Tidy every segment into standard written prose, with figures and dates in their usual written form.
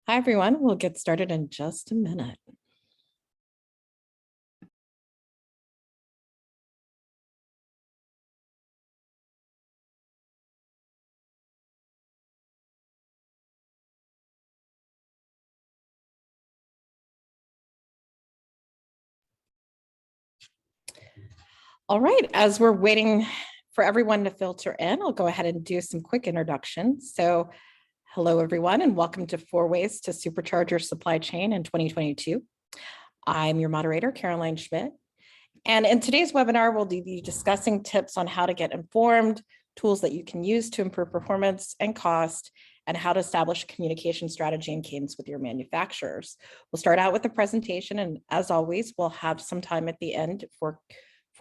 Hi, everyone. We'll get started in just a minute. All right, as we're waiting for everyone to filter in, I'll go ahead and do some quick introductions. So hello, everyone, and welcome to 4 Ways to Supercharge Your Supply Chain in 2022. I'm your moderator, Caroline Schmidt. And in today's webinar, we'll be discussing tips on how to get informed, tools that you can use to improve performance and cost, and how to establish a communication strategy and cadence with your manufacturers. We'll start out with the presentation, and as always, we'll have some time at the end for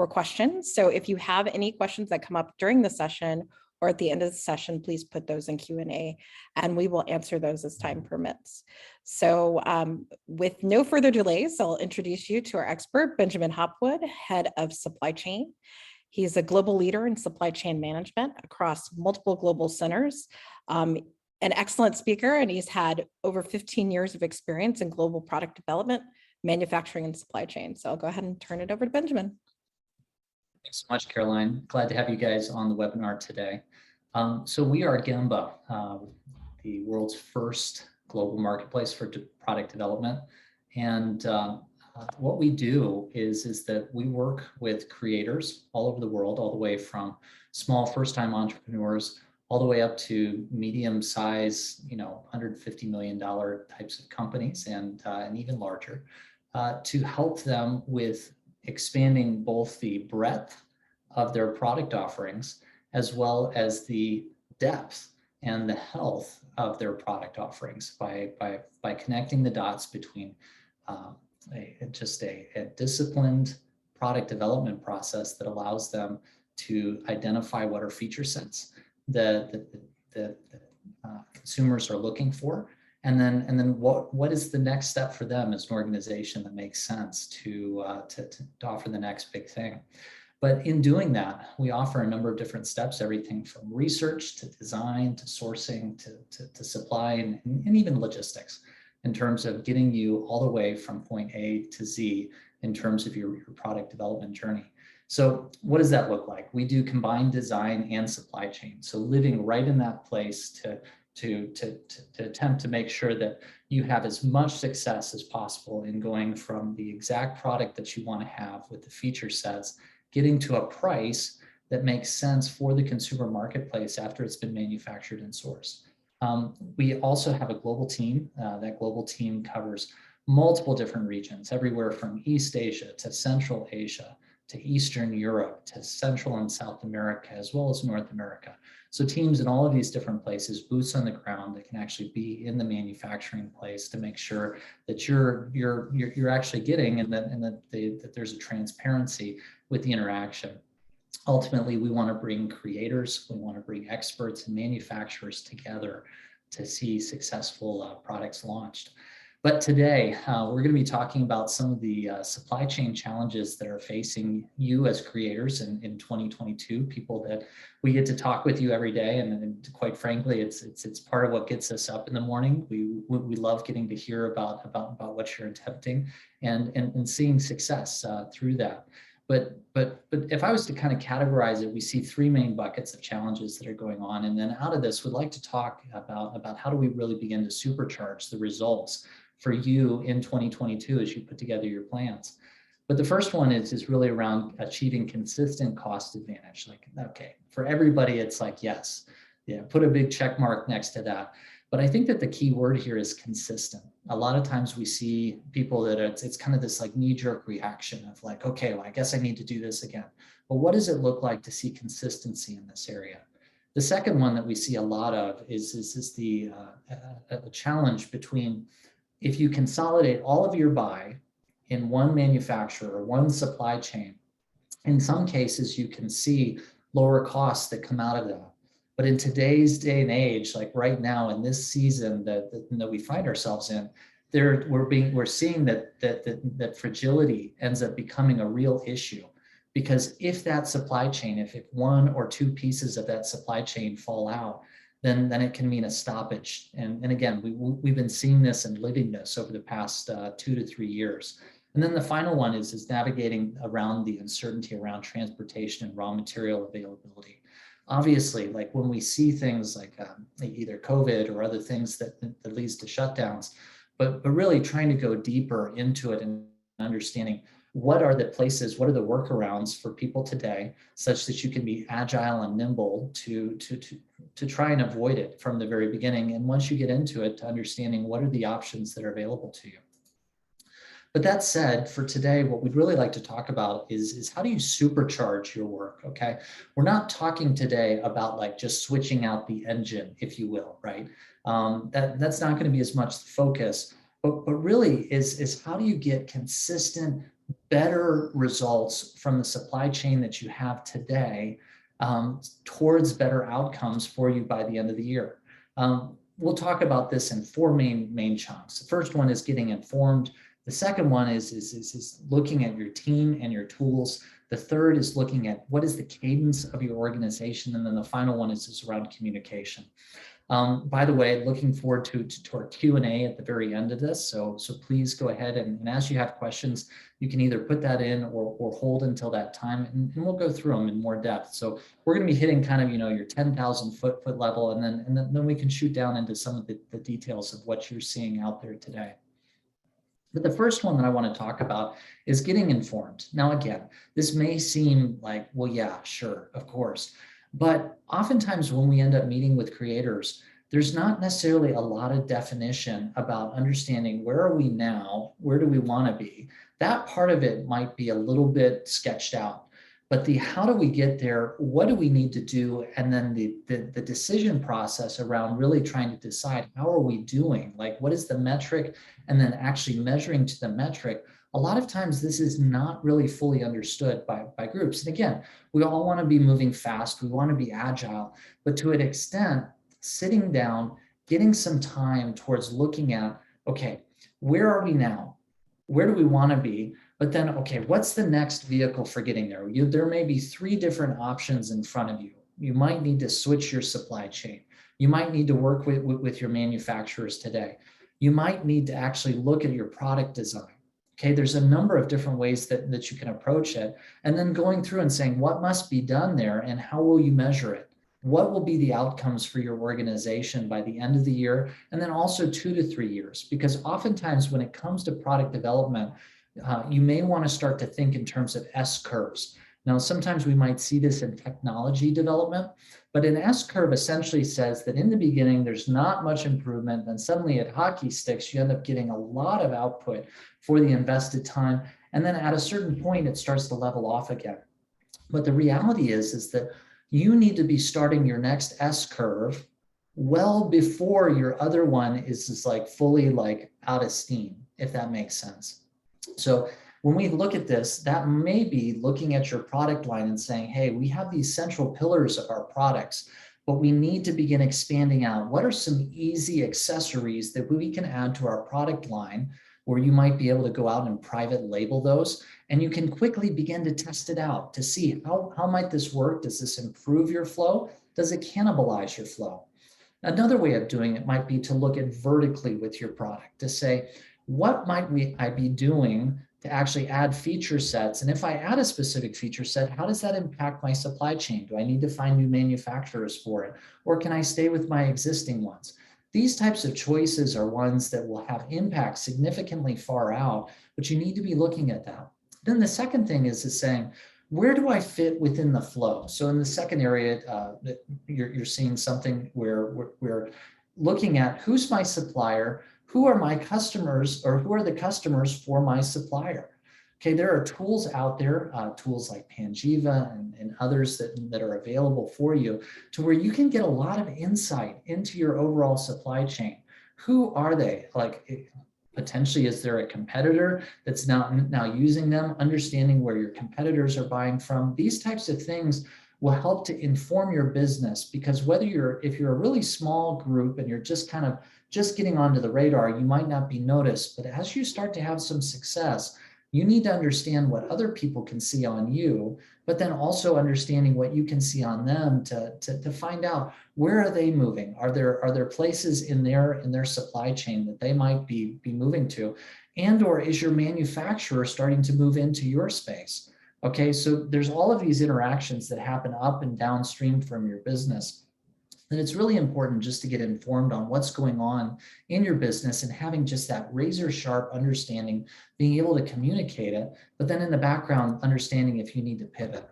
questions. So if you have any questions that come up during the session or at the end of the session, please put those in Q&A and we will answer those as time permits. So with no further delays, I'll introduce you to our expert, Benjamin Hopwood, Head of Supply Chain. He's a global leader in supply chain management across multiple global centers, an excellent speaker, and he's had over 15 years of experience in global product development, manufacturing, and supply chain. So I'll go ahead and turn it over to Benjamin. Thanks so much, Caroline. Glad to have you guys on the webinar today. So we are Gembah, the world's first global marketplace for product development. And what we do is that we work with creators all over the world, all the way from small first-time entrepreneurs, all the way up to medium-size, $150 million types of companies and even larger, to help them with expanding both the breadth of their product offerings as well as the depth and the health of their product offerings by connecting the dots between just a disciplined product development process that allows them to identify what are feature sets that consumers are looking for. And then what is the next step for them as an organization that makes sense to offer the next big thing. But in doing that, we offer a number of different steps, everything from research to design to sourcing to supply and even logistics, in terms of getting you all the way from point A to Z in terms of your product development journey. So what does that look like? We do combined design and supply chain. So living right in that place to attempt to make sure that you have as much success as possible in going from the exact product that you want to have with the feature sets, getting to a price that makes sense for the consumer marketplace after it's been manufactured and sourced. We also have a global team. That global team covers multiple different regions, everywhere from East Asia to Central Asia, to Eastern Europe, to Central and South America, as well as North America. So teams in all of these different places, boots on the ground, that can actually be in the manufacturing place to make sure that you're actually getting and that there's a transparency with the interaction. Ultimately, we want to bring creators, we want to bring experts and manufacturers together to see successful products launched. But today, we're going to be talking about some of the supply chain challenges that are facing you as creators in 2022, people that we get to talk with you every day. And quite frankly, it's part of what gets us up in the morning. We love getting to hear about what you're attempting and seeing success through that. But if I was to kind of categorize it, we see 3 main buckets of challenges that are going on. And then out of this, we'd like to talk about how do we really begin to supercharge the results for you in 2022 as you put together your plans. But the first one is really around achieving consistent cost advantage. Like, okay, for everybody, it's like, yes, yeah, put a big check mark next to that. But I think that the key word here is consistent. A lot of times we see people that it's kind of this like knee-jerk reaction of like, okay, well, I guess I need to do this again. But what does it look like to see consistency in this area? The second one that we see a lot of is the challenge between, if you consolidate all of your buy in one manufacturer or one supply chain, in some cases you can see lower costs that come out of that. But in today's day and age, like right now in this season that we find ourselves in, we're seeing that fragility ends up becoming a real issue. Because if that supply chain, if one or two pieces of that supply chain fall out, then it can mean a stoppage. And again, we've been seeing this and living this over the past 2 to 3 years. And then the final one is navigating around the uncertainty around transportation and raw material availability. Obviously, like when we see things like either COVID or other things that leads to shutdowns, but really trying to go deeper into it and understanding what are the places, what are the workarounds for people today, such that you can be agile and nimble to try and avoid it from the very beginning. And once you get into it, to understanding what are the options that are available to you. But that said, for today, what we'd really like to talk about is how do you supercharge your work, okay? We're not talking today about like just switching out the engine, if you will, right? That's not going to be as much the focus, but really is how do you get consistent, better results from the supply chain that you have today towards better outcomes for you by the end of the year. We'll talk about this in 4 main chunks. The first one is getting informed. The second one is looking at your team and your tools. The third is looking at what is the cadence of your organization. And then the final one is around communication. By the way, looking forward to our Q&A at the very end of this. So please go ahead and as you have questions, you can either put that in or hold until that time, and we'll go through them in more depth. So we're going to be hitting kind of, your 10,000 foot level, and then we can shoot down into some of the details of what you're seeing out there today. But the first one that I want to talk about is getting informed. Now, again, this may seem like, well, yeah, sure, of course. But oftentimes when we end up meeting with creators, there's not necessarily a lot of definition about understanding where are we now, where do we want to be. That part of it might be a little bit sketched out. But the how do we get there, what do we need to do, and then the decision process around really trying to decide how are we doing, like what is the metric, and then actually measuring to the metric. A lot of times this is not really fully understood by groups. And again, we all want to be moving fast, we want to be agile, but to an extent, sitting down, getting some time towards looking at, okay, where are we now? Where do we want to be? But then, okay, what's the next vehicle for getting there? There may be 3 different options in front of you. You might need to switch your supply chain. You might need to work with your manufacturers today. You might need to actually look at your product design. Okay, there's a number of different ways that you can approach it. And then going through and saying what must be done there and how will you measure it? What will be the outcomes for your organization by the end of the year? And then also 2 to 3 years, because oftentimes when it comes to product development, you may want to start to think in terms of S curves. Now, sometimes we might see this in technology development, but an S curve essentially says that in the beginning, there's not much improvement. Then suddenly at hockey sticks, you end up getting a lot of output for the invested time. And then at a certain point, it starts to level off again. But the reality is that you need to be starting your next S curve well before your other one is like fully like out of steam, if that makes sense. So when we look at this, that may be looking at your product line and saying, hey, we have these central pillars of our products, but we need to begin expanding out. What are some easy accessories that we can add to our product line where you might be able to go out and private label those, and you can quickly begin to test it out to see how might this work? Does this improve your flow? Does it cannibalize your flow? Another way of doing it might be to look at vertically with your product to say, what might I be doing to actually add feature sets? And if I add a specific feature set, how does that impact my supply chain? Do I need to find new manufacturers for it? Or can I stay with my existing ones? These types of choices are ones that will have impact significantly far out, but you need to be looking at that. Then the second thing is saying, where do I fit within the flow? So in the second area, you're seeing something where we're looking at who's my supplier, who are my customers, or who are the customers for my supplier? Okay, there are tools out there, tools like Panjiva and others that are available for you to where you can get a lot of insight into your overall supply chain. Who are they? Like potentially, is there a competitor that's now using them? Understanding where your competitors are buying from. These types of things will help to inform your business, because if you're a really small group and you're just getting onto the radar, you might not be noticed. But as you start to have some success, You need to understand what other people can see on you, but then also understanding what you can see on them to find out where are they moving? Are there places in their supply chain that they might be moving to? And or is your manufacturer starting to move into your space? Okay, so there's all of these interactions that happen up and downstream from your business. And it's really important just to get informed on what's going on in your business and having just that razor sharp understanding, being able to communicate it, but then in the background, understanding if you need to pivot.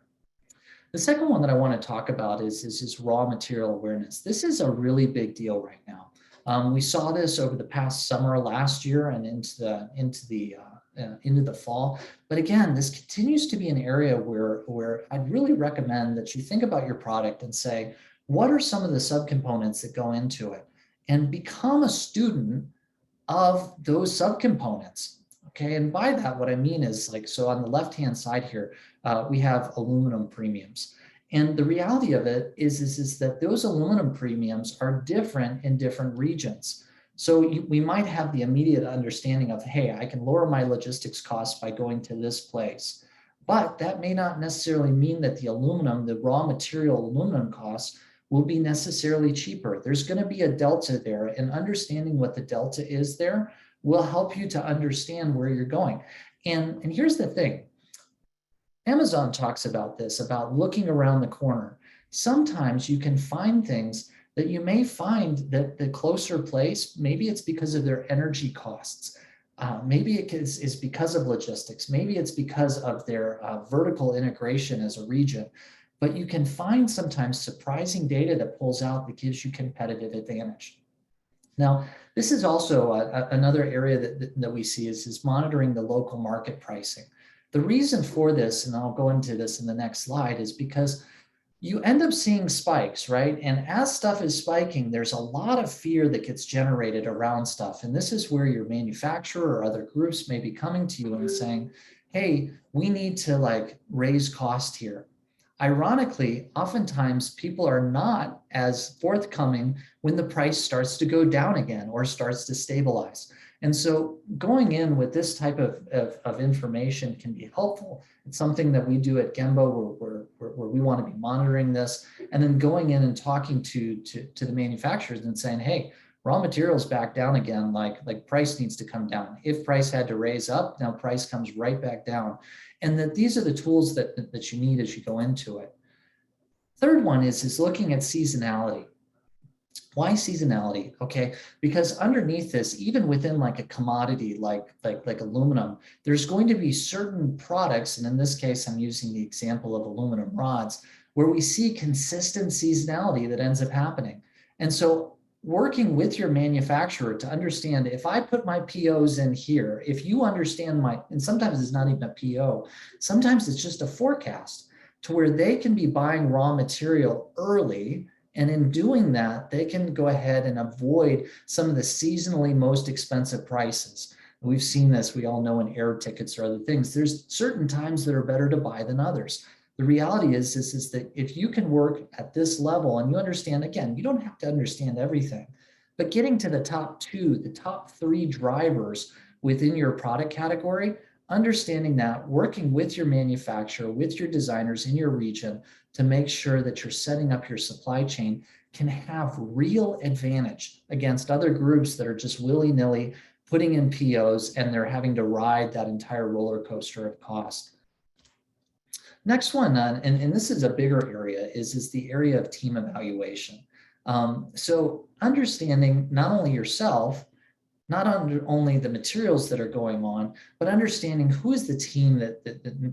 The second one that I want to talk about is raw material awareness. This is a really big deal right now. We saw this over the past summer last year and into the fall. But again, this continues to be an area where I'd really recommend that you think about your product and say, what are some of the subcomponents that go into it? And become a student of those subcomponents. Okay, and by that, what I mean is like, so on the left-hand side here, we have aluminum premiums. And the reality of it is that those aluminum premiums are different in different regions. So we might have the immediate understanding of, hey, I can lower my logistics costs by going to this place. But that may not necessarily mean that the aluminum, the raw material aluminum costs will be necessarily cheaper. There's going to be a delta there, and understanding what the delta is there will help you to understand where you're going. And here's the thing. Amazon talks about this, about looking around the corner. Sometimes you can find things that you may find that the closer place, maybe it's because of their energy costs. Maybe it is because of logistics. Maybe it's because of their vertical integration as a region. But you can find sometimes surprising data that pulls out that gives you competitive advantage. Now, this is also another area that we see is monitoring the local market pricing. The reason for this, and I'll go into this in the next slide, is because you end up seeing spikes, right? And as stuff is spiking, there's a lot of fear that gets generated around stuff. And this is where your manufacturer or other groups may be coming to you and saying, hey, we need to like raise cost here. Ironically, oftentimes people are not as forthcoming when the price starts to go down again or starts to stabilize. And so going in with this type of information can be helpful. It's something that we do at Gembah where we want to be monitoring this, and then going in and talking to the manufacturers and saying, hey, raw materials back down again, like price needs to come down. If price had to raise up, now price comes right back down. And that these are the tools that you need as you go into it. Third one is looking at seasonality. Why seasonality? Okay, because underneath this, even within like a commodity like aluminum, there's going to be certain products, and in this case, I'm using the example of aluminum rods, where we see consistent seasonality that ends up happening. And so working with your manufacturer to understand, if I put my POs in here, if you understand and sometimes it's not even a PO, sometimes it's just a forecast to where they can be buying raw material early. And in doing that, they can go ahead and avoid some of the seasonally most expensive prices. We've seen this, we all know, in air tickets or other things. There's certain times that are better to buy than others. The reality is that if you can work at this level and you understand, again, you don't have to understand everything, but getting to the top two, the top three drivers within your product category, understanding that, working with your manufacturer, with your designers in your region to make sure that you're setting up your supply chain can have real advantage against other groups that are just willy-nilly putting in POs and they're having to ride that entire roller coaster of cost. Next one, and this is a bigger area, is the area of team evaluation. So understanding not only yourself, not only the materials that are going on, but understanding who is the team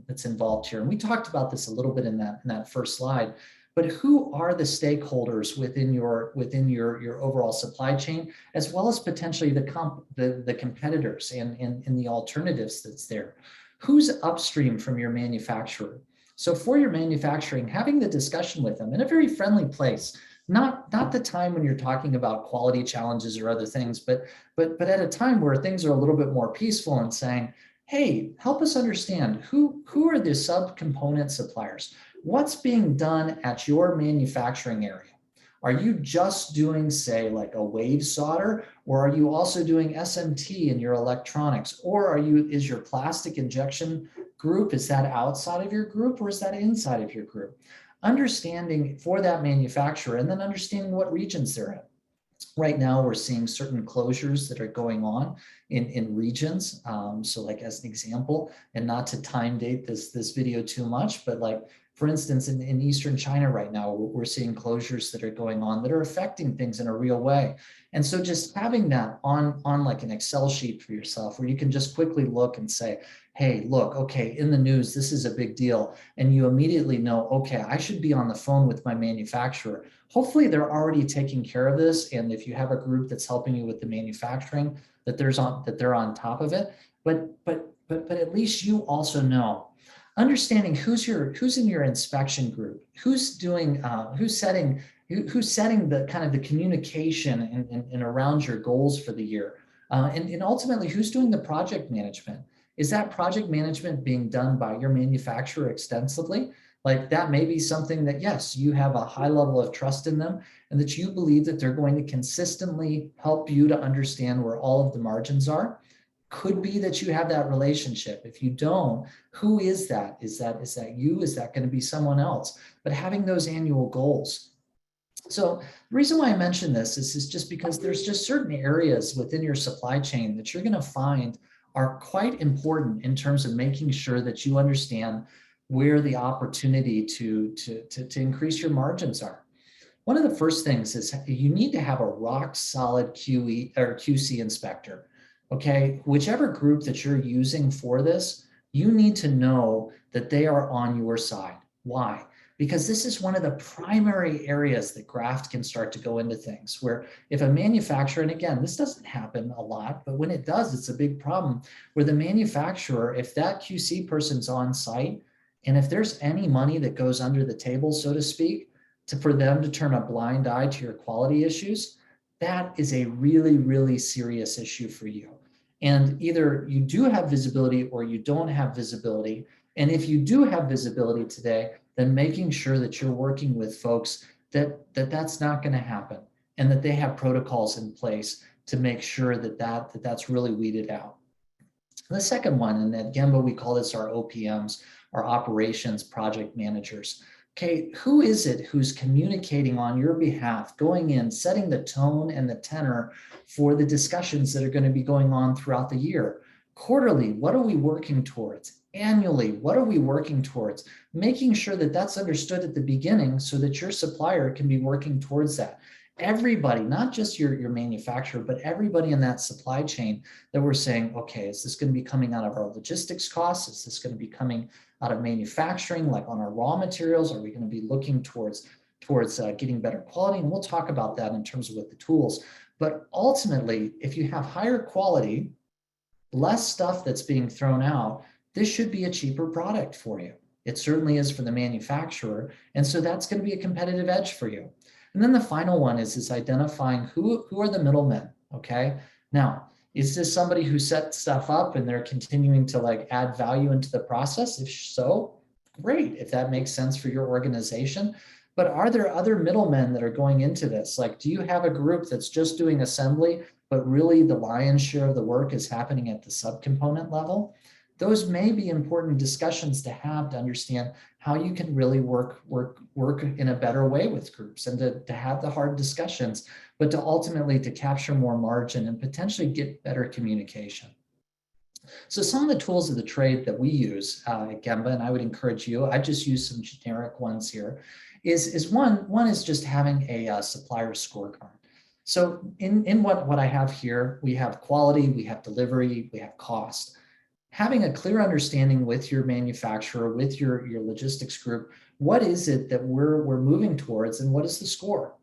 that's involved here. And we talked about this a little bit in that first slide, but who are the stakeholders within your overall supply chain, as well as potentially the competitors and the alternatives that's there. Who's upstream from your manufacturer? So for your manufacturing, having the discussion with them in a very friendly place, not the time when you're talking about quality challenges or other things, but at a time where things are a little bit more peaceful and saying, hey, help us understand who are the subcomponent suppliers? What's being done at your manufacturing area? Are you just doing, say, like a wave solder, or are you also doing SMT in your electronics? Or is your plastic injection group, is that outside of your group or is that inside of your group? Understanding for that manufacturer, and then understanding what regions they're in. Right now, we're seeing certain closures that are going on in regions. So like as an example, and not to time date this video too much, but like, for instance, in Eastern China right now, we're seeing closures that are going on that are affecting things in a real way. And so just having that on like an Excel sheet for yourself, where you can just quickly look and say, hey, look, okay, in the news, this is a big deal. And you immediately know, okay, I should be on the phone with my manufacturer. Hopefully they're already taking care of this. And if you have a group that's helping you with the manufacturing, that they're on top of it. But at least you also know, understanding who's in your inspection group, who's setting the kind of the communication and around your goals for the year. And ultimately, who's doing the project management? Is that project management being done by your manufacturer extensively? Like that may be something that, yes, you have a high level of trust in them and that you believe that they're going to consistently help you to understand where all of the margins are. Could be that you have that relationship. If you don't, who is that? Is that you? Is that going to be someone else? But having those annual goals. So the reason why I mention this is just because there's just certain areas within your supply chain that you're going to find are quite important in terms of making sure that you understand where the opportunity to increase your margins are. One of the first things is you need to have a rock solid QE or QC inspector. Okay, whichever group that you're using for this, you need to know that they are on your side. Why? Because this is one of the primary areas that graft can start to go into things, where if a manufacturer, and again, this doesn't happen a lot, but when it does, it's a big problem, where the manufacturer, if that QC person's on site, and if there's any money that goes under the table, so to speak, for them to turn a blind eye to your quality issues, that is a really, really serious issue for you. And either you do have visibility or you don't have visibility. And if you do have visibility today, then making sure that you're working with folks that's not going to happen, and that they have protocols in place to make sure that's really weeded out. The second one, and at Gembah, we call this our OPMs, our operations project managers. Okay, who is it who's communicating on your behalf, going in, setting the tone and the tenor for the discussions that are going to be going on throughout the year? Quarterly, what are we working towards? Annually, what are we working towards? Making sure that that's understood at the beginning so that your supplier can be working towards that. Everybody, not just your manufacturer, but everybody in that supply chain, that we're saying, okay, is this going to be coming out of our logistics costs? Is this going to be coming out of manufacturing, like on our raw materials? Are we going to be looking towards getting better quality? And we'll talk about that in terms of what the tools. But ultimately, if you have higher quality, less stuff that's being thrown out, this should be a cheaper product for you. It certainly is for the manufacturer. And so that's going to be a competitive edge for you. And then the final one is identifying who are the middlemen, okay? Now, is this somebody who set stuff up and they're continuing to like add value into the process? If so, great, if that makes sense for your organization. But are there other middlemen that are going into this? Like, do you have a group that's just doing assembly, but really the lion's share of the work is happening at the subcomponent level? Those may be important discussions to have to understand how you can really work in a better way with groups, and to have the hard discussions, but to ultimately to capture more margin and potentially get better communication. So some of the tools of the trade that we use at Gembah, and I would encourage you, I just use some generic ones here, is one is just having a supplier scorecard. So in what I have here, we have quality, we have delivery, we have cost. Having a clear understanding with your manufacturer, with your logistics group, what is it that we're moving towards, and what is the score?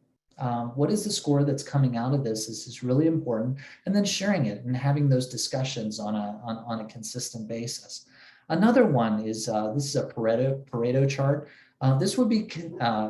What is the score that's coming out of this is really important, and then sharing it and having those discussions on a consistent basis. Another one is this is a Pareto chart. This would be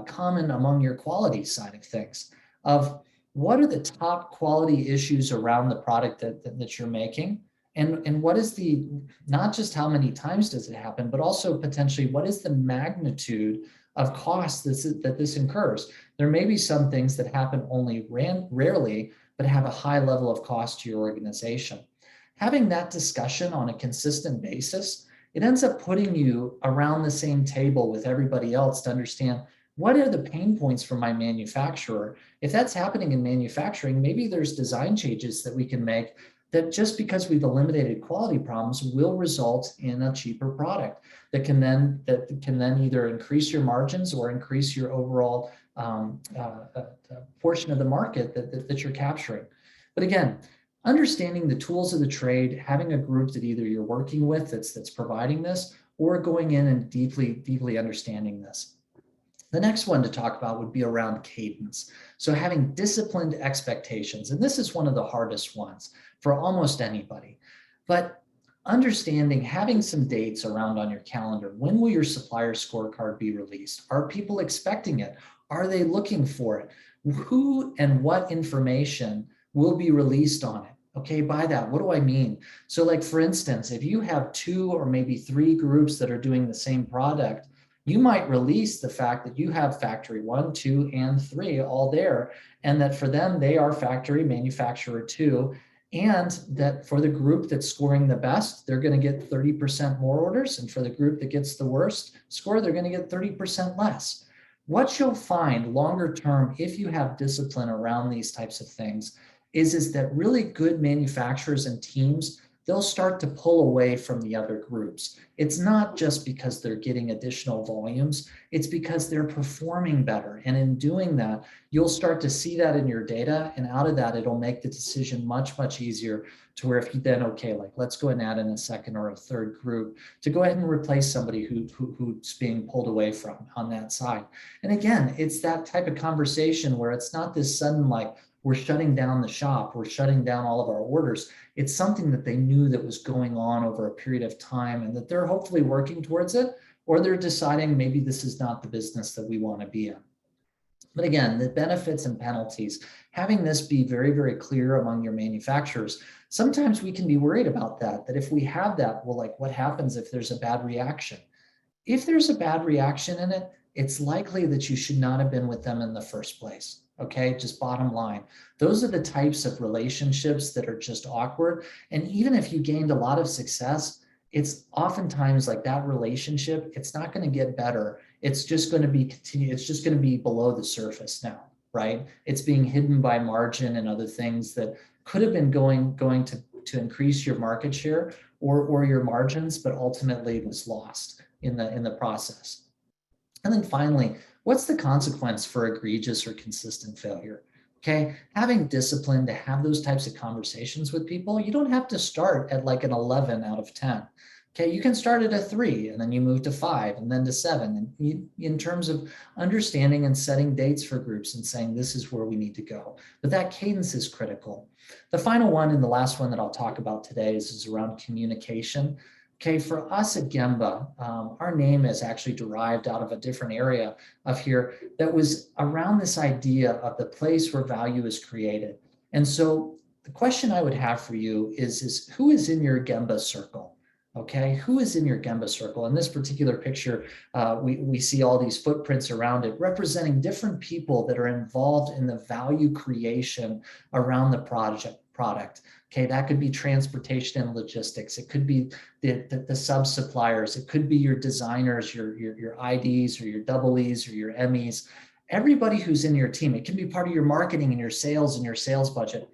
common among your quality side of things, of what are the top quality issues around the product that you're making, And what is the, not just how many times does it happen, but also potentially what is the magnitude of costs that this incurs? There may be some things that happen only rarely, but have a high level of cost to your organization. Having that discussion on a consistent basis, it ends up putting you around the same table with everybody else to understand what are the pain points for my manufacturer. If that's happening in manufacturing, maybe there's design changes that we can make that just because we've eliminated quality problems will result in a cheaper product that can then either increase your margins or increase your overall portion of the market that you're capturing. But again, understanding the tools of the trade, having a group that either you're working with that's providing this, or going in and deeply understanding this. The next one to talk about would be around cadence. So having disciplined expectations, and this is one of the hardest ones for almost anybody, but understanding, having some dates around on your calendar. When will your supplier scorecard be released? Are people expecting it? Are they looking for it? Who and what information will be released on it? Okay, by that, what do I mean? So like, for instance, if you have 2 or maybe 3 groups that are doing the same product, you might release the fact that you have factory 1, 2, and 3 all there, and that for them, they are factory manufacturer 2, and that for the group that's scoring the best, they're going to get 30% more orders, and for the group that gets the worst score, they're going to get 30% less. What you'll find longer term, if you have discipline around these types of things, is that really good manufacturers and teams, they'll start to pull away from the other groups. It's not just because they're getting additional volumes, it's because they're performing better. And in doing that, you'll start to see that in your data, and out of that, it'll make the decision much easier to where if you then, okay, like let's go and add in a second or a third group to go ahead and replace somebody who's being pulled away from on that side. And again, it's that type of conversation where it's not this sudden like, we're shutting down the shop, we're shutting down all of our orders. It's something that they knew that was going on over a period of time and that they're hopefully working towards it, or they're deciding maybe this is not the business that we want to be in. But again, the benefits and penalties, having this be very clear among your manufacturers, sometimes we can be worried about that if we have that, well, like what happens if there's a bad reaction? If there's a bad reaction in it, it's likely that you should not have been with them in the first place. Okay, just bottom line. Those are the types of relationships that are just awkward. And even if you gained a lot of success, it's oftentimes like that relationship, it's not going to get better. It's just going to be it's just going to be below the surface now, right? It's being hidden by margin and other things that could have been going to increase your market share or your margins, but ultimately it was lost in the process. And then finally, what's the consequence for egregious or consistent failure? Okay, having discipline to have those types of conversations with people, you don't have to start at like an 11 out of 10. Okay, you can start at a 3 and then you move to 5 and then to 7. And you, in terms of understanding and setting dates for groups and saying this is where we need to go. But that cadence is critical. The final one and the last one that I'll talk about today is around communication. Okay, for us at Gembah, our name is actually derived out of a different area of here that was around this idea of the place where value is created. And so the question I would have for you is who is in your Gembah circle? Okay, who is in your Gembah circle? In this particular picture, we see all these footprints around it representing different people that are involved in the value creation around the product. Okay, that could be transportation and logistics. It could be the sub-suppliers. It could be your designers, your IDs or your double E's or your MEs. Everybody who's in your team. It can be part of your marketing and your sales budget.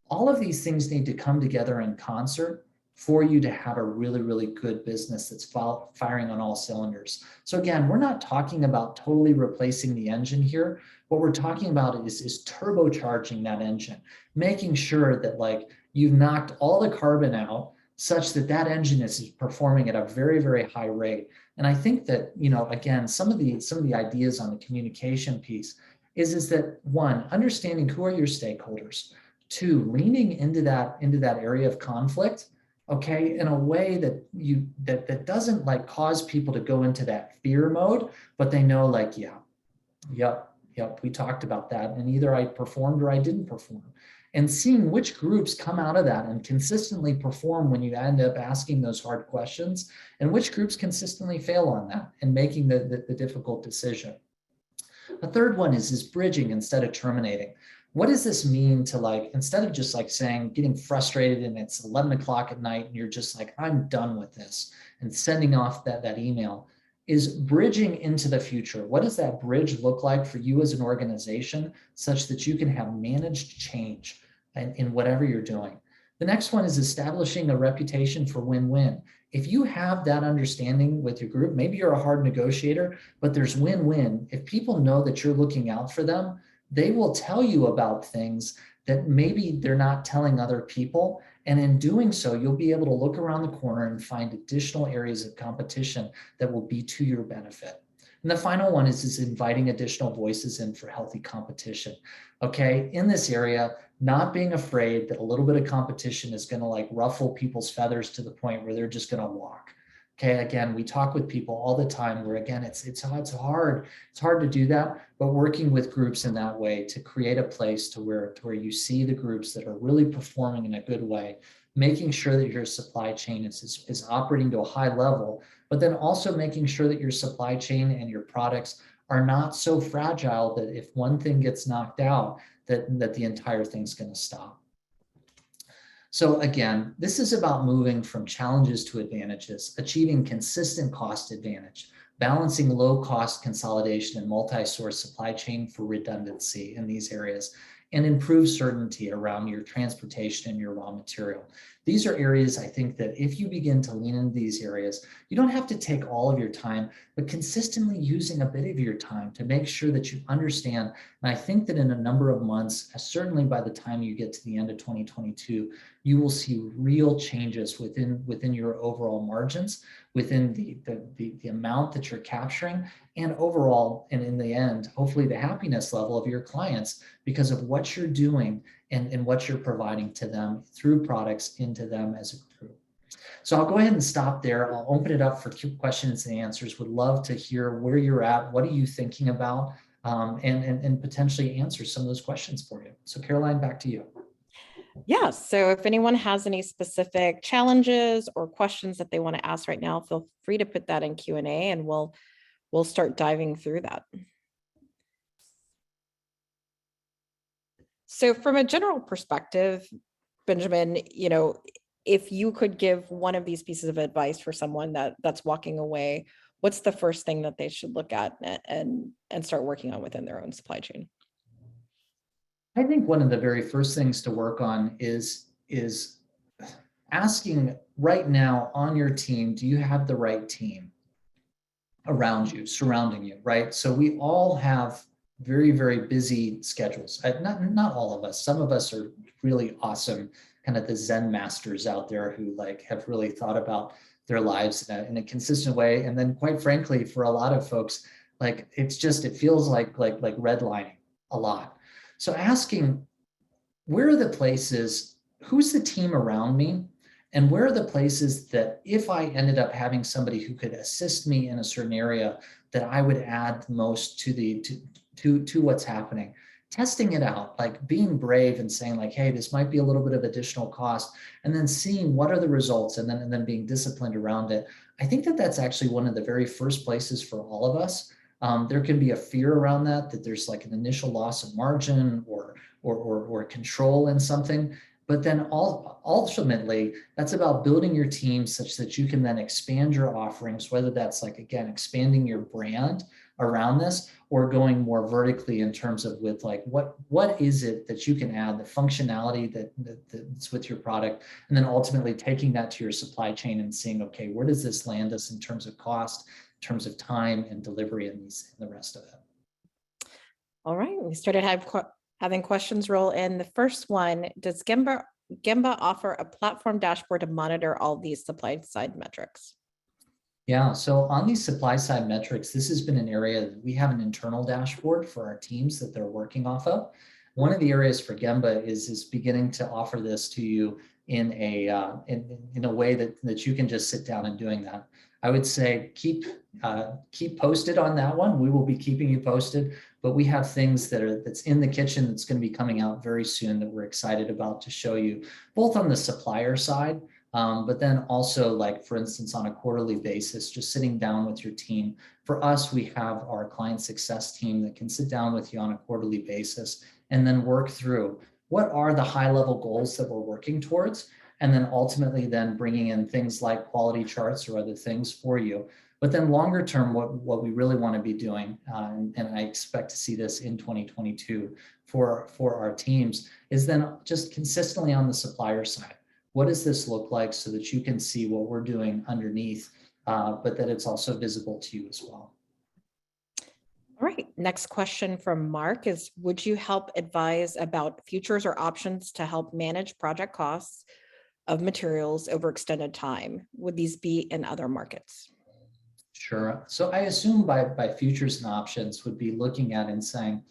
All of these things need to come together in concert for you to have a really good business that's firing on all cylinders. So again, we're not talking about totally replacing the engine here. What we're talking about is turbocharging that engine, making sure that like you've knocked all the carbon out such that that engine is performing at a very high rate. And I think that, you know, again, some of the ideas on the communication piece is that one, understanding who are your stakeholders. Two, leaning into that area of conflict, okay, in a way that doesn't like cause people to go into that fear mode, but they know like, yeah, yep, we talked about that, and either I performed or I didn't perform. and seeing which groups come out of that and consistently perform when you end up asking those hard questions, and which groups consistently fail on that and making the difficult decision. A third one is bridging instead of terminating. What does this mean to, like, instead of just like saying, getting frustrated and it's 11 o'clock at night and you're just like, I'm done with this, and sending off that email, is bridging into the future. What does that bridge look like for you as an organization such that you can have managed change in whatever you're doing? The next one is establishing a reputation for win-win. If you have that understanding with your group, maybe you're a hard negotiator, but there's win-win. If people know that you're looking out for them, they will tell you about things that maybe they're not telling other people. And in doing so, you'll be able to look around the corner and find additional areas of competition that will be to your benefit. And the final one is inviting additional voices in for healthy competition. Okay, in this area, not being afraid that a little bit of competition is going to like ruffle people's feathers to the point where they're just going to walk. Okay, again, we talk with people all the time where, again, it's hard to do that, but working with groups in that way to create a place to where you see the groups that are really performing in a good way, making sure that your supply chain is operating to a high level, but then also making sure that your supply chain and your products are not so fragile that if one thing gets knocked out, that the entire thing's going to stop. So again, this is about moving from challenges to advantages, achieving consistent cost advantage, balancing low cost consolidation and multi-source supply chain for redundancy in these areas, and improve certainty around your transportation and your raw material. These are areas I think that if you begin to lean into these areas, you don't have to take all of your time, but consistently using a bit of your time to make sure that you understand. And I think that in a number of months, certainly by the time you get to the end of 2022, you will see real changes within your overall margins, within the amount that you're capturing, and overall, and in the end, hopefully the happiness level of your clients because of what you're doing and what you're providing to them through products into them as a group. So I'll go ahead and stop there. I'll open it up for questions and answers. Would love to hear where you're at. What are you thinking about? And potentially answer some of those questions for you. So Caroline, back to you. Yeah, so if anyone has any specific challenges or questions that they want to ask right now, feel free to put that in Q&A and we'll start diving through that. So from a general perspective, Benjamin, if you could give one of these pieces of advice for someone that's walking away, what's the first thing that they should look at and start working on within their own supply chain? I think one of the very first things to work on is asking right now on your team, do you have the right team around you, surrounding you, right? So we all have very, very busy schedules. Not all of us. Some of us are really awesome, kind of the Zen masters out there who like have really thought about their lives in a consistent way. And then quite frankly, for a lot of folks, like it feels like redlining a lot. So asking, where are the places, who's the team around me? And where are the places that if I ended up having somebody who could assist me in a certain area, that I would add most to what's happening? Testing it out, like being brave and saying like, hey, this might be a little bit of additional cost, and then seeing what are the results and then being disciplined around it. I think that's actually one of the very first places for all of us. There can be a fear around that there's like an initial loss of margin or control in something. But then ultimately, that's about building your team such that you can then expand your offerings, whether that's like, again, expanding your brand around this or going more vertically in terms of with like, what is it that you can add, the functionality that's with your product, and then ultimately taking that to your supply chain and seeing, okay, where does this land us in terms of cost, in terms of time and delivery and the rest of it. All right, we started having questions roll in. The first one, does Gembah offer a platform dashboard to monitor all these supply side metrics? Yeah, so on these supply side metrics, this has been an area that we have an internal dashboard for our teams that they're working off of. One of the areas for Gembah is beginning to offer this to you in a way that you can just sit down and doing that. I would say keep posted on that one. We will be keeping you posted, but we have things that's in the kitchen that's going to be coming out very soon that we're excited about to show you, both on the supplier side, but then also, like, for instance, on a quarterly basis, just sitting down with your team. For us, we have our client success team that can sit down with you on a quarterly basis and then work through what are the high level goals that we're working towards, and then ultimately then bringing in things like quality charts or other things for you. But then longer term, what we really want to be doing, and I expect to see this in 2022 for our teams, is then just consistently on the supplier side. What does this look like so that you can see what we're doing underneath, but that it's also visible to you as well? All right, next question from Mark is, would you help advise about futures or options to help manage project costs of materials over extended time? Would these be in other markets? Sure. So I assume by futures and options would be looking at and saying,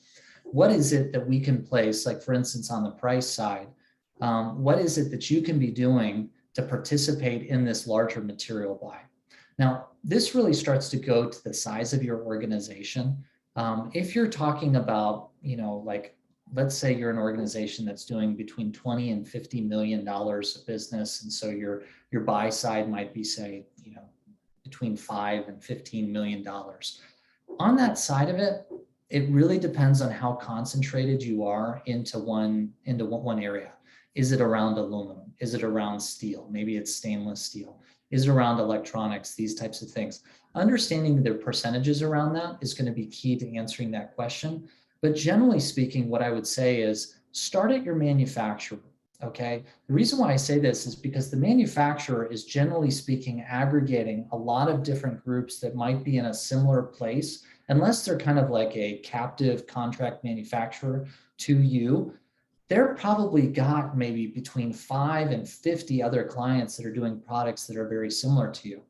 what is it that we can place, like for instance, on the price side, what is it that you can be doing to participate in this larger material buy? Now, this really starts to go to the size of your organization. If you're talking about, like, let's say you're an organization that's doing between 20 and $50 million of business. And so your buy side might be, say, between $5 and $15 million. On that side of it, it really depends on how concentrated you are into one area. Is it around aluminum? Is it around steel? Maybe it's stainless steel. Is it around electronics? These types of things. Understanding the percentages around that is going to be key to answering that question. But generally speaking, what I would say is start at your manufacturer. Okay. The reason why I say this is because the manufacturer is, generally speaking, aggregating a lot of different groups that might be in a similar place, unless they're kind of like a captive contract manufacturer to you. They're probably got maybe between 5 and 50 other clients that are doing products that are very similar to you.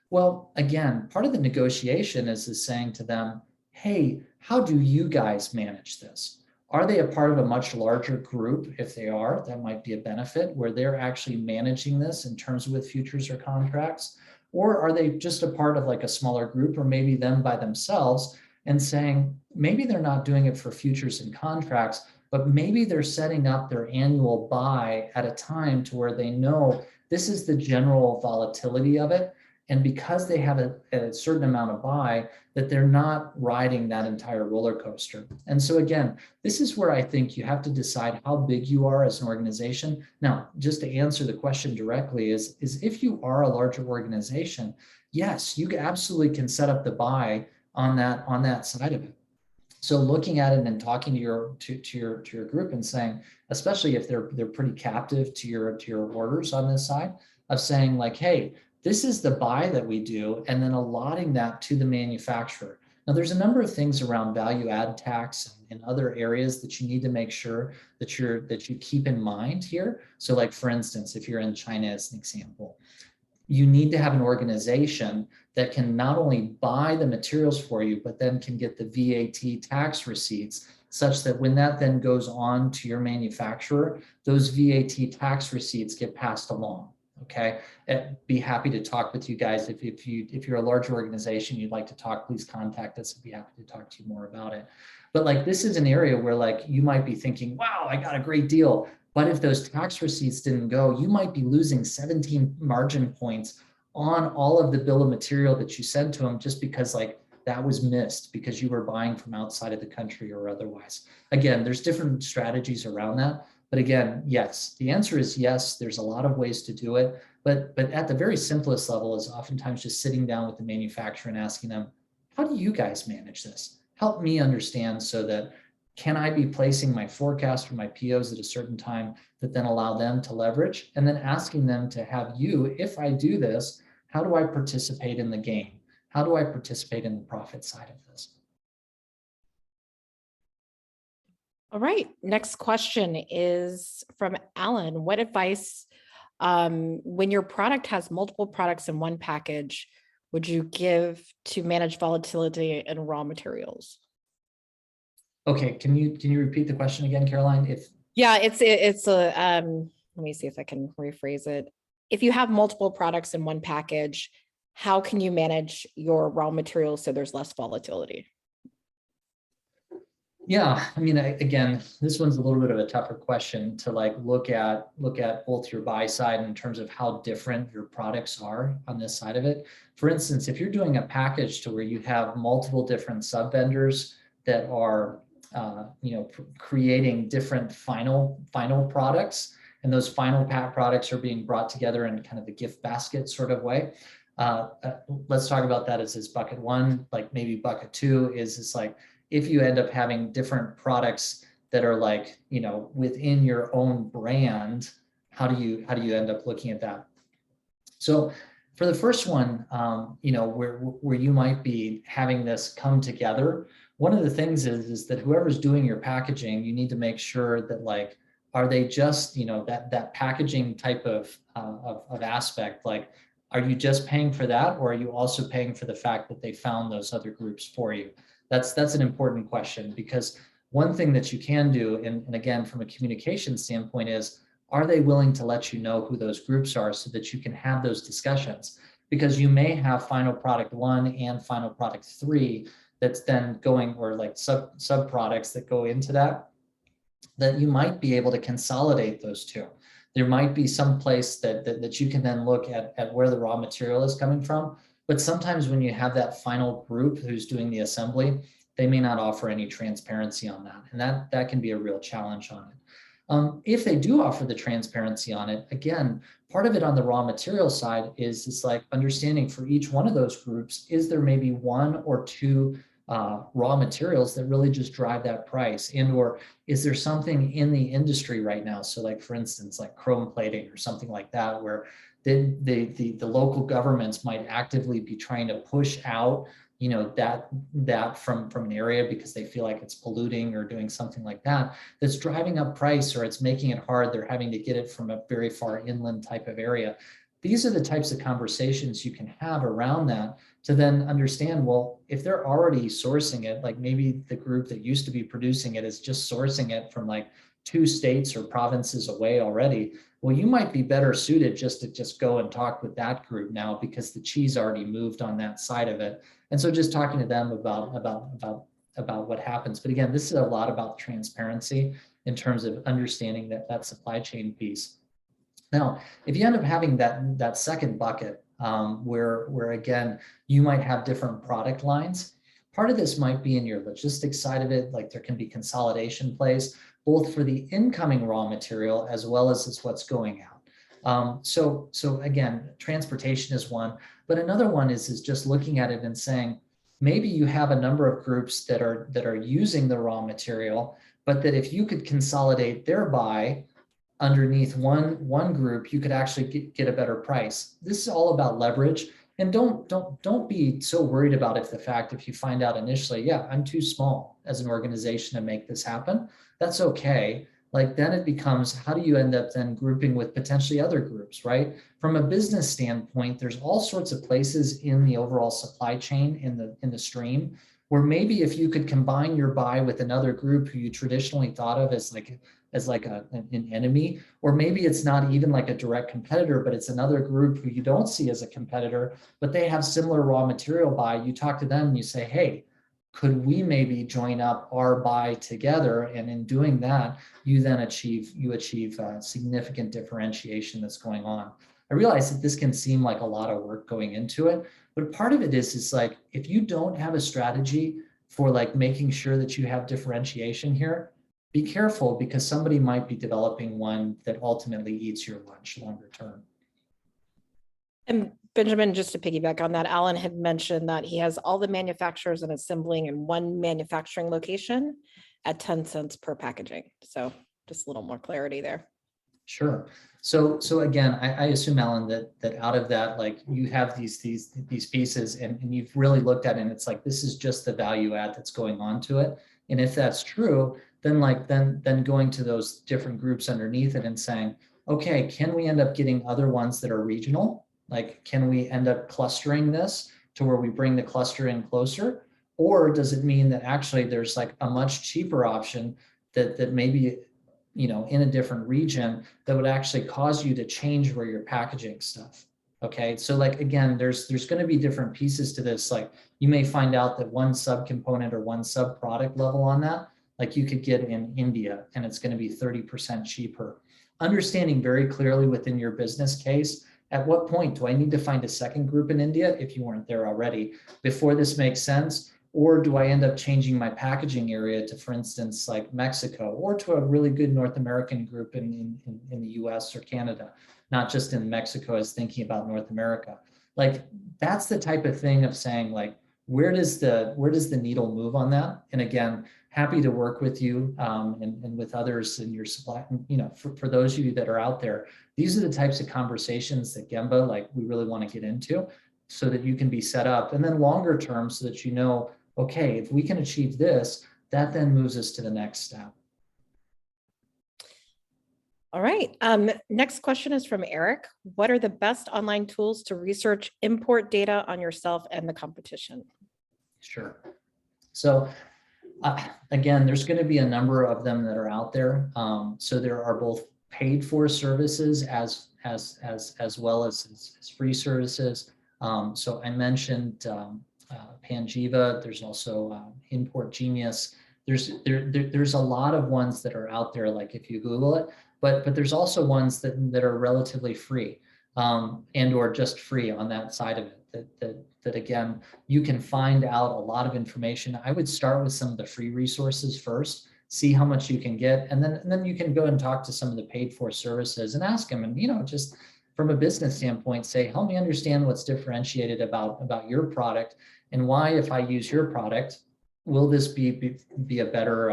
Well, again, part of the negotiation is saying to them, hey, how do you guys manage this? Are they a part of a much larger group? If they are, that might be a benefit where they're actually managing this in terms of with futures or contracts. Or are they just a part of like a smaller group, or maybe them by themselves, and saying maybe they're not doing it for futures and contracts, but maybe they're setting up their annual buy at a time to where they know this is the general volatility of it. And because they have a certain amount of buy, that they're not riding that entire roller coaster. And so again, this is where I think you have to decide how big you are as an organization. Now, just to answer the question directly is if you are a larger organization, yes, you absolutely can set up the buy on that side of it. So looking at it and talking to your group and saying, especially if they're pretty captive to your orders on this side, of saying like, hey, this is the buy that we do, and then allotting that to the manufacturer. Now, there's a number of things around value add tax and other areas that you need to make sure that you keep in mind here. So like, for instance, if you're in China as an example, you need to have an organization that can not only buy the materials for you, but then can get the VAT tax receipts, such that when that then goes on to your manufacturer, those VAT tax receipts get passed along. Okay, I'd be happy to talk with you guys. If you're a larger organization, you'd like to talk, please contact us. I'd be happy to talk to you more about it. But like, this is an area where like you might be thinking, wow, I got a great deal. But if those tax receipts didn't go, you might be losing 17 margin points on all of the bill of material that you sent to them, just because like that was missed because you were buying from outside of the country or otherwise. Again, there's different strategies around that. But again, yes, the answer is yes. There's a lot of ways to do it. But at the very simplest level is oftentimes just sitting down with the manufacturer and asking them, how do you guys manage this? Help me understand, so that can I be placing my forecast or my POs at a certain time that then allow them to leverage? And then asking them to have you, if I do this, how do I participate in the game? How do I participate in the profit side of this? All right, next question is from Alan. What advice, when your product has multiple products in one package, would you give to manage volatility in raw materials? Okay, can you repeat the question again, Caroline? Yeah, it's a let me see if I can rephrase it. If you have multiple products in one package, how can you manage your raw materials so there's less volatility? Yeah, I mean, again, this one's a little bit of a tougher question to like look at both your buy side in terms of how different your products are on this side of it. For instance, if you're doing a package to where you have multiple different sub vendors that are creating different final products, and those final products are being brought together in kind of a gift basket sort of way. Let's talk about that as bucket one. Like maybe bucket two is like, if you end up having different products that are like, within your own brand, how do you end up looking at that? So for the first one, where you might be having this come together, one of the things is that whoever's doing your packaging, you need to make sure that like, are they just, that packaging type of aspect, like, are you just paying for that, or are you also paying for the fact that they found those other groups for you? That's an important question, because one thing that you can do, and again, from a communication standpoint, is, are they willing to let you know who those groups are so that you can have those discussions? Because you may have final product 1 and final product 3 that's then going, or like sub products that go into that you might be able to consolidate those two. There might be some place that you can then look at where the raw material is coming from. But sometimes when you have that final group who's doing the assembly, they may not offer any transparency on that. And that can be a real challenge on it. If they do offer the transparency on it, again, part of it on the raw material side is like understanding for each one of those groups, is there maybe 1 or 2 raw materials that really just drive that price, and or is there something in the industry right now? So like, for instance, like chrome plating or something like that, where the local governments might actively be trying to push out, that from an area because they feel like it's polluting or doing something like that, that's driving up price, or it's making it hard. They're having to get it from a very far inland type of area. These are the types of conversations you can have around that to then understand, well, if they're already sourcing it, like maybe the group that used to be producing it is just sourcing it from like 2 states or provinces away already. Well, you might be better suited just to go and talk with that group now, because the cheese already moved on that side of it. And so just talking to them about what happens. But again, this is a lot about transparency in terms of understanding that supply chain piece. Now, if you end up having that second bucket, where again, you might have different product lines, part of this might be in your logistics side of it, like there can be consolidation plays, both for the incoming raw material as well as what's going out. So again, transportation is one, but another one is just looking at it and saying, maybe you have a number of groups that are using the raw material, but that if you could consolidate their buy underneath one group, you could actually get a better price. This is all about leverage. And don't be so worried about if you find out initially, yeah, I'm too small as an organization to make this happen. That's okay. Like then it becomes, how do you end up then grouping with potentially other groups, right? From a business standpoint, there's all sorts of places in the overall supply chain in the stream where maybe if you could combine your buy with another group who you traditionally thought of as an enemy, or maybe it's not even like a direct competitor, but it's another group who you don't see as a competitor, but they have similar raw material buy. You talk to them and you say, hey, could we maybe join up our buy together? And in doing that, you then achieve significant differentiation that's going on. I realize that this can seem like a lot of work going into it, but part of it is like, if you don't have a strategy for like making sure that you have differentiation here, be careful, because somebody might be developing one that ultimately eats your lunch longer term. And Benjamin, just to piggyback on that, Alan had mentioned that he has all the manufacturers and assembling in one manufacturing location at 10 cents per packaging. So just a little more clarity there. Sure. So again, I assume, Alan, that out of that, like you have these pieces and you've really looked at it and it's like, this is just the value add that's going on to it. And if that's true, then going to those different groups underneath it and saying, okay, can we end up getting other ones that are regional? Like, can we end up clustering this to where we bring the cluster in closer? Or does it mean that actually there's like a much cheaper option that maybe, in a different region that would actually cause you to change where you're packaging stuff? Okay, so like, again, there's going to be different pieces to this. Like you may find out that one subcomponent or one sub product level on that, like you could get in India and it's going to be 30% cheaper. Understanding very clearly within your business case, at what point do I need to find a second group in India if you weren't there already before this makes sense? Or do I end up changing my packaging area to, for instance, like Mexico, or to a really good North American group in the US or Canada, not just in Mexico as thinking about North America? Like that's the type of thing of saying like, where does the needle move on that? And again, happy to work with you and with others in your supply, for those of you that are out there, these are the types of conversations that Gembah, like we really want to get into so that you can be set up, and then longer term so that okay, if we can achieve this, that then moves us to the next step. All right. Next question is from Eric. What are the best online tools to research import data on yourself and the competition? Sure. So again, there's going to be a number of them that are out there. So there are both paid for services as well as free services. So I mentioned Panjiva. There's also Import Genius. There's a lot of ones that are out there, like if you Google it, but there's also ones that are relatively free and or just free on that side of it that again, you can find out a lot of information. I would start with some of the free resources first, see how much you can get, and then you can go and talk to some of the paid for services and ask them, and just from a business standpoint, say, help me understand what's differentiated about your product and why, if I use your product, will this be a better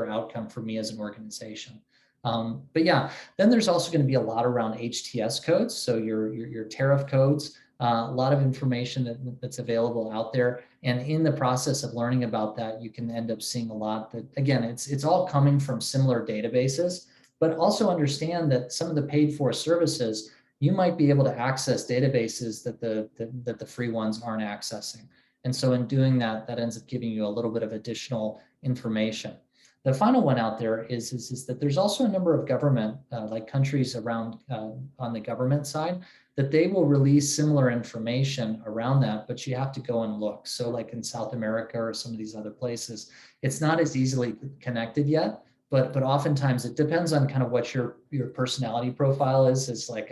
outcome for me as an organization. But yeah, then there's also going to be a lot around HTS codes, so your tariff codes. A lot of information that's available out there. And in the process of learning about that, you can end up seeing a lot that, again, it's all coming from similar databases, but also understand that some of the paid for services, you might be able to access databases that the free ones aren't accessing. And so in doing that, that ends up giving you a little bit of additional information. The final one out there is that there's also a number of government, like countries around on the government side, that they will release similar information around that, but you have to go and look. So like in South America or some of these other places, it's not as easily connected yet, but oftentimes it depends on kind of what your personality profile is. It's like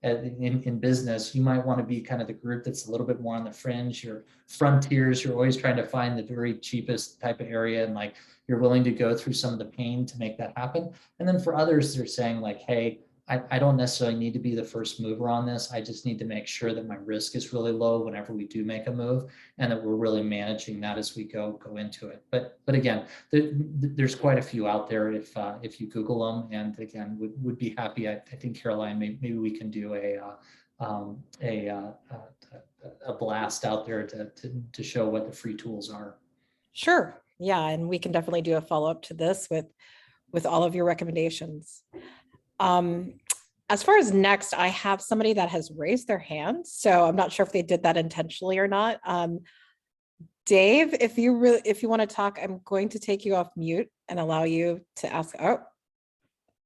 in business, you might want to be kind of the group that's a little bit more on the fringe, your frontiers, you're always trying to find the very cheapest type of area, and like you're willing to go through some of the pain to make that happen. And then for others, they're saying like, hey, I don't necessarily need to be the first mover on this. I just need to make sure that my risk is really low whenever we do make a move, and that we're really managing that as we go into it. But again, there's quite a few out there if you Google them. And again, would be happy. I think Caroline, maybe we can do a blast out there to show what the free tools are. Sure. Yeah, and we can definitely do a follow-up to this with all of your recommendations. As far as next, I have somebody that has raised their hand, so I'm not sure if they did that intentionally or not. Dave, if you want to talk, I'm going to take you off mute and allow you to ask. Oh,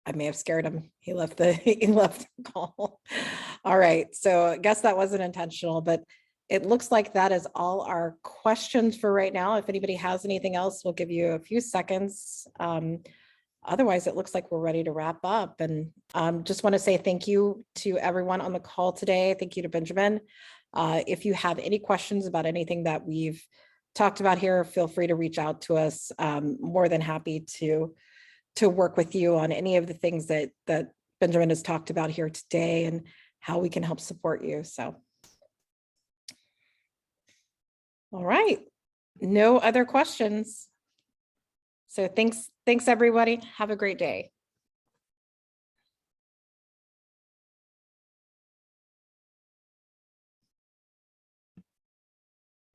I may have scared him. He left the call. All right, so I guess that wasn't intentional, but it looks like that is all our questions for right now. If anybody has anything else, we'll give you a few seconds. Otherwise, it looks like we're ready to wrap up. And just want to say thank you to everyone on the call today. Thank you to Benjamin. If you have any questions about anything that we've talked about here, feel free to reach out to us. More than happy to work with you on any of the things that Benjamin has talked about here today and how we can help support you. So, all right, no other questions. So thanks everybody. Have a great day.